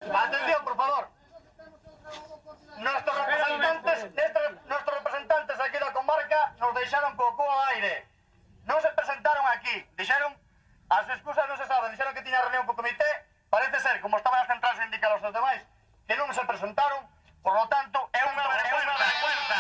Atención, por favor. Nuestros representantes aquí da comarca nos deixaron co cu ao aire. Non se presentaron aquí. Dixeron, as excusas non se saben, dixeron que tiña reunión co comité. Parece ser, como estaban as centrais sindicalos os demais, que non se presentaron. Por lo tanto, é unha vergüenza.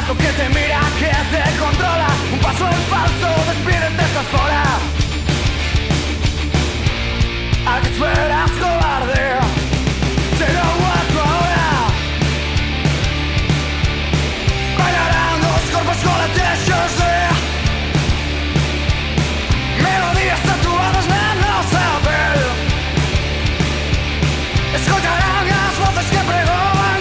Que te mira, que te controla. Un paso en falso, despídete, estás fuera. ¿A qué esperas, cobarde? Llega a tu hora. Bailarán los cuerpos con la t-shirt. Melodías tatuadas en la papel. Escucharán las voces que pregonan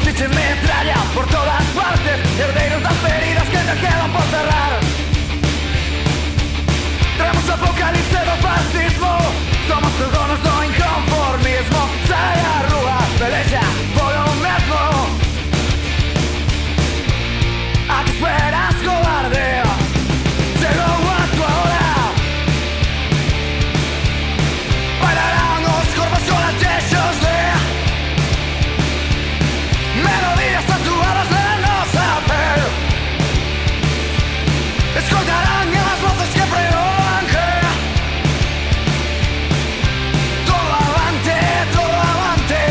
que se metralla por todas partes, herederos de feridas que te quedan por cerrar. Traemos apocalipsis do fascismo, somos os donos do inconformismo. Sai a rúa, pelexa por o mesmo. A que esperas, cobarde? Chegou a tua hora. Bailarán os corpos con atexos de melodías tatuadas en nosa pel. Escoitarán as voces que pregonan que todo avante, todo avante.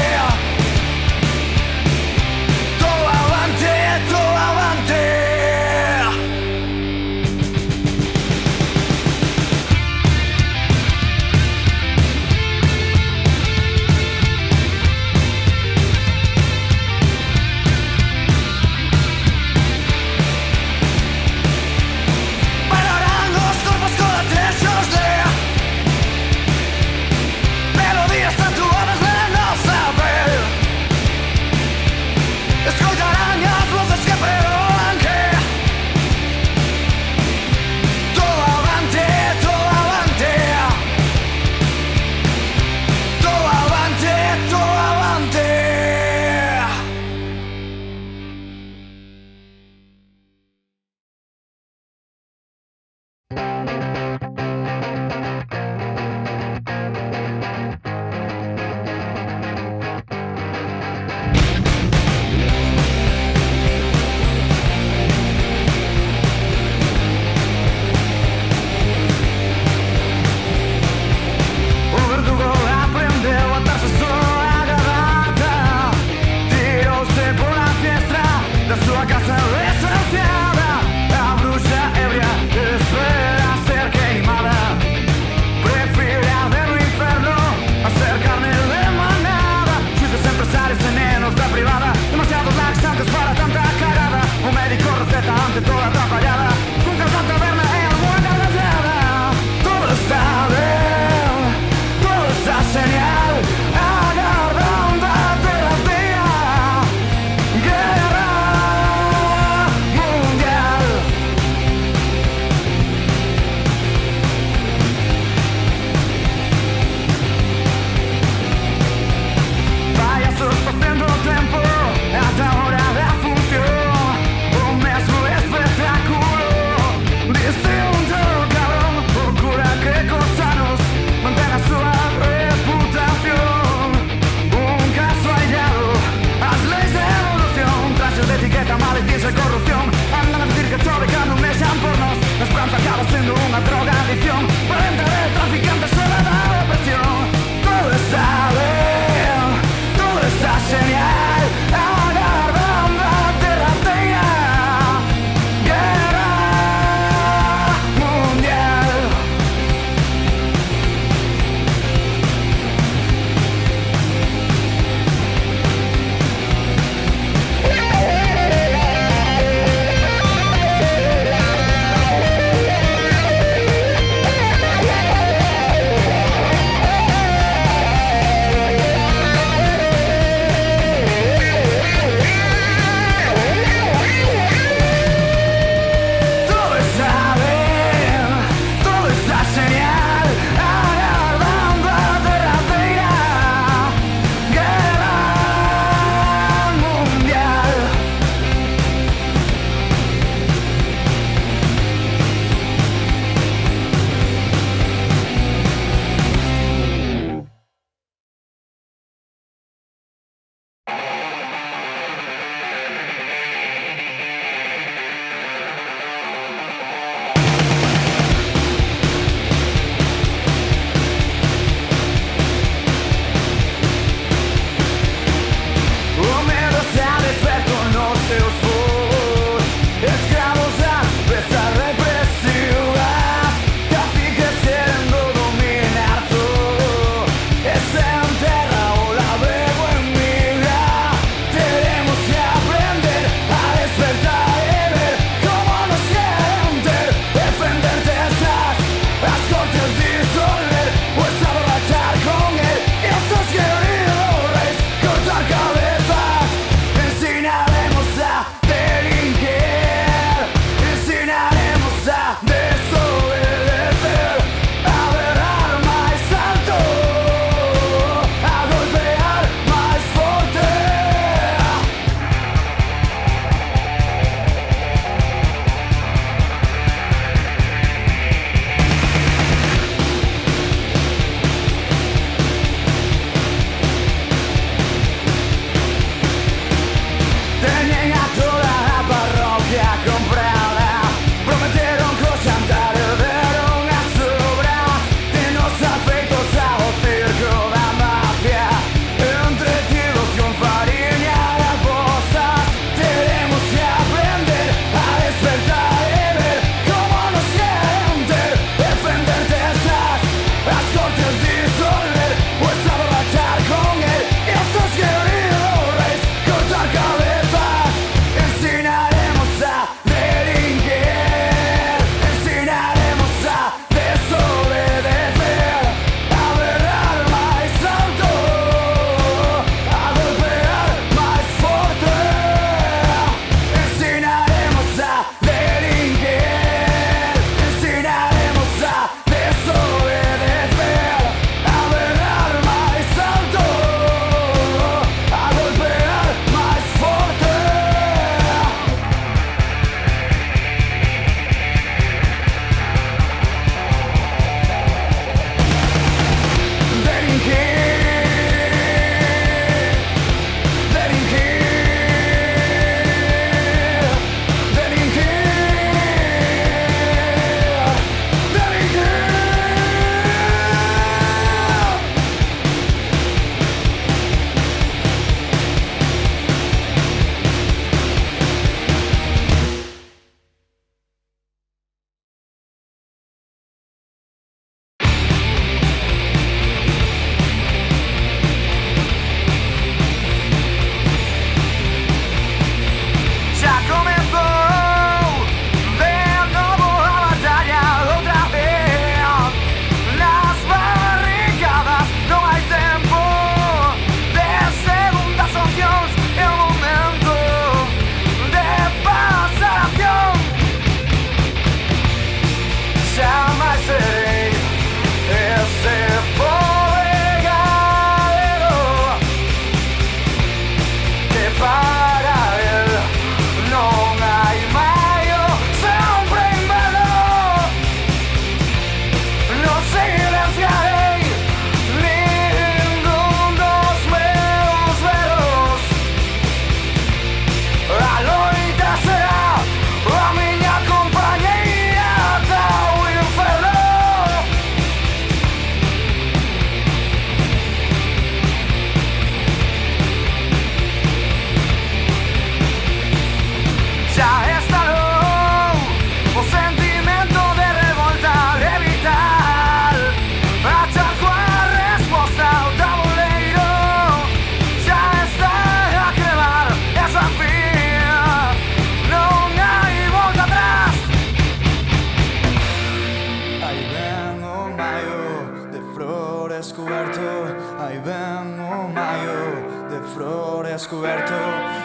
descubierto.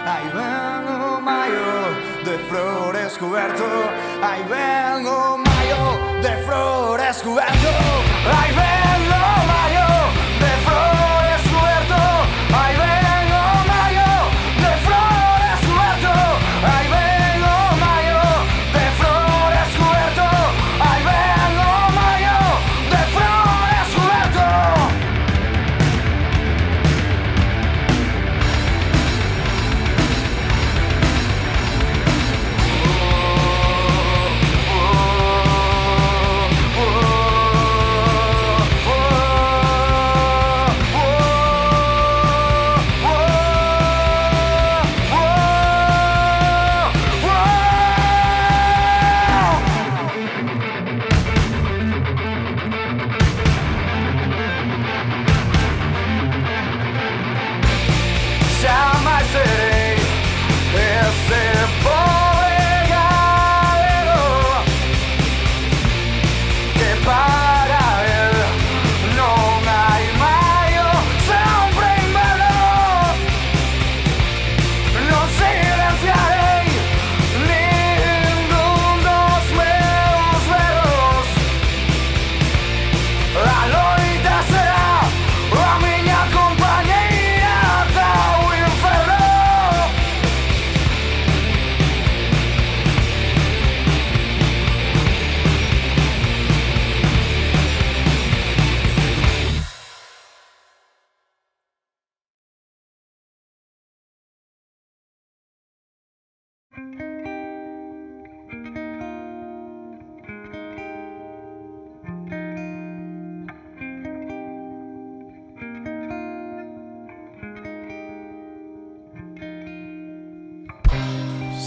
Ahí vengo mayo de flores cubierto. Ahí vengo mayo de flores cubierto. Ahí vengo mayo de flores cubierto. Ahí vengo mayo de flores cubierto. Ahí vengo mayo de flores cubierto. Ahí vengo mayo de flores cubierto. Jamais serei esse pobre galego que para él no hay mayo, siempre inverno. No silenciarei ningún dos meus berros. A loita será a miña compañeira ata o inferno.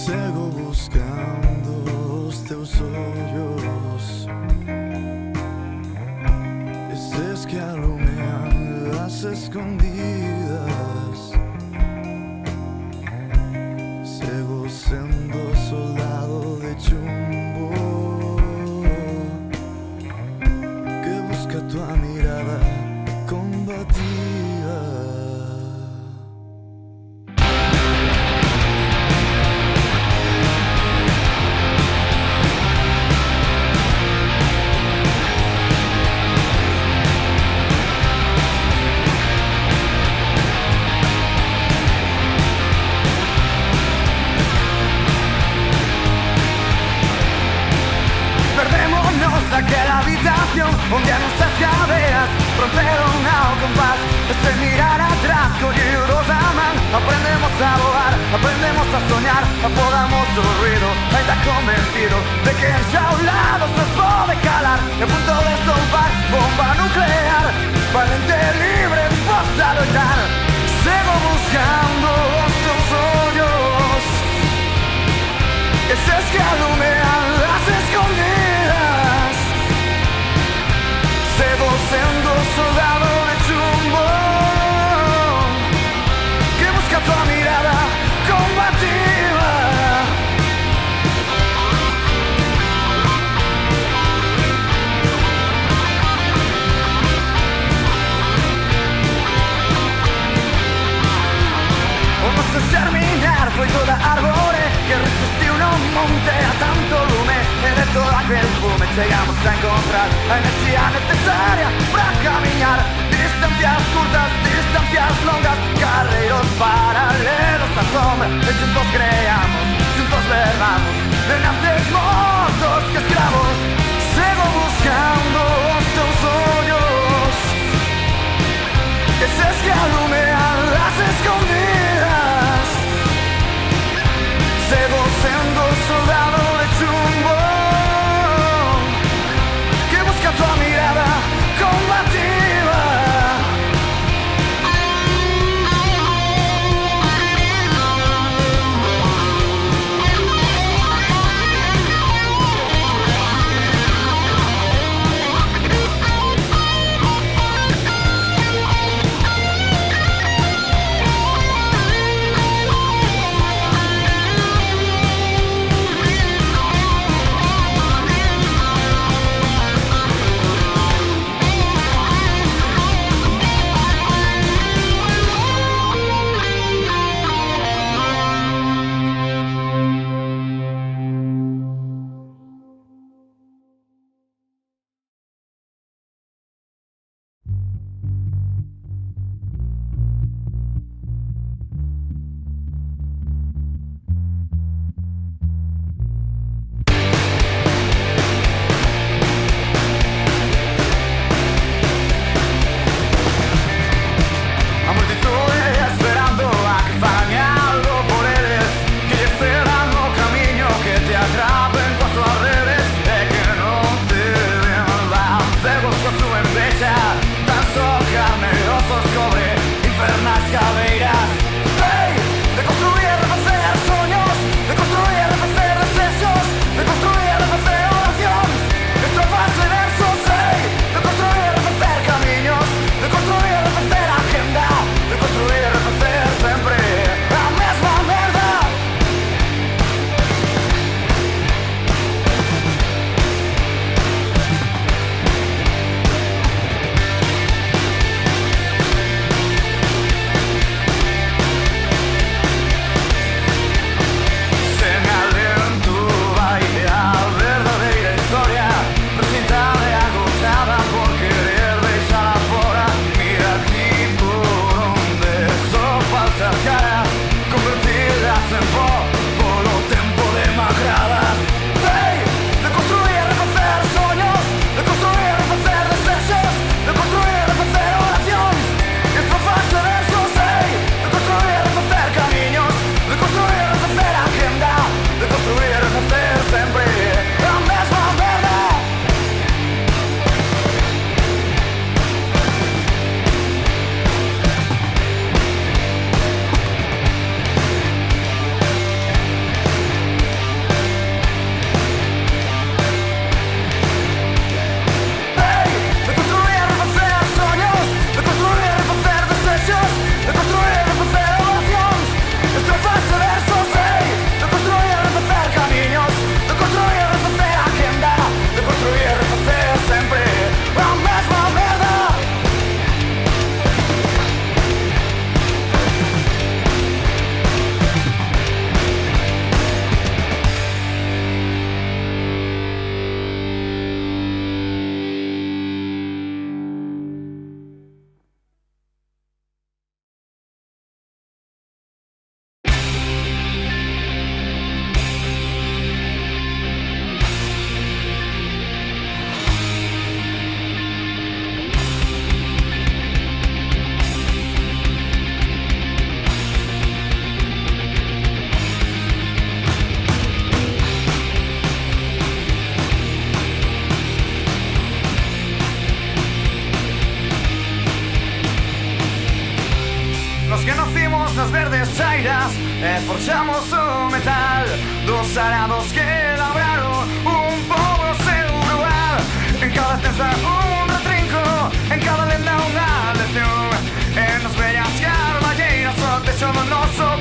Sigo buscando os teus ollos, esses que alumean as escondidas. Sigo sendo soldado de chumbo que busca tua mirada combativa. Perdémonos daquela habitación onde as nosas cadeas romperon ao compás. Este mirar atrás collidos da man. Aprendemos a voar, aprendemos a soñar, apodamos o ruido, ainda convencido de que enjaulados nos pode calar. E a punto de soltar bomba nuclear, valente libre disposta a loitar. Sigo buscando os teus ollos, eses que alumean as escondidas. Sigo sendo soldado de chumbo que busca tua mirada combativa. O noso xerminar foi toda árbore que resistiu no monte a tanto lume. E de todo aquel fume chegamos a encontrar a enerxía necesaria para camiñar. Distancias curtas, distancias longas, carreiros paralelos á sombra. E xuntos creamos, xuntos berramos, denantes mortos que escravos. Sigo buscando os teus ollos, eses que alumean as escondidas. Sigo sendo soldado de chumbo que busca tua mirada combativa. forjamos o metal dos arados que labraron un povo seu rural. En cada tensa un retrinco, en cada lenda unha lección. En las bellas carballeiras o techo do noso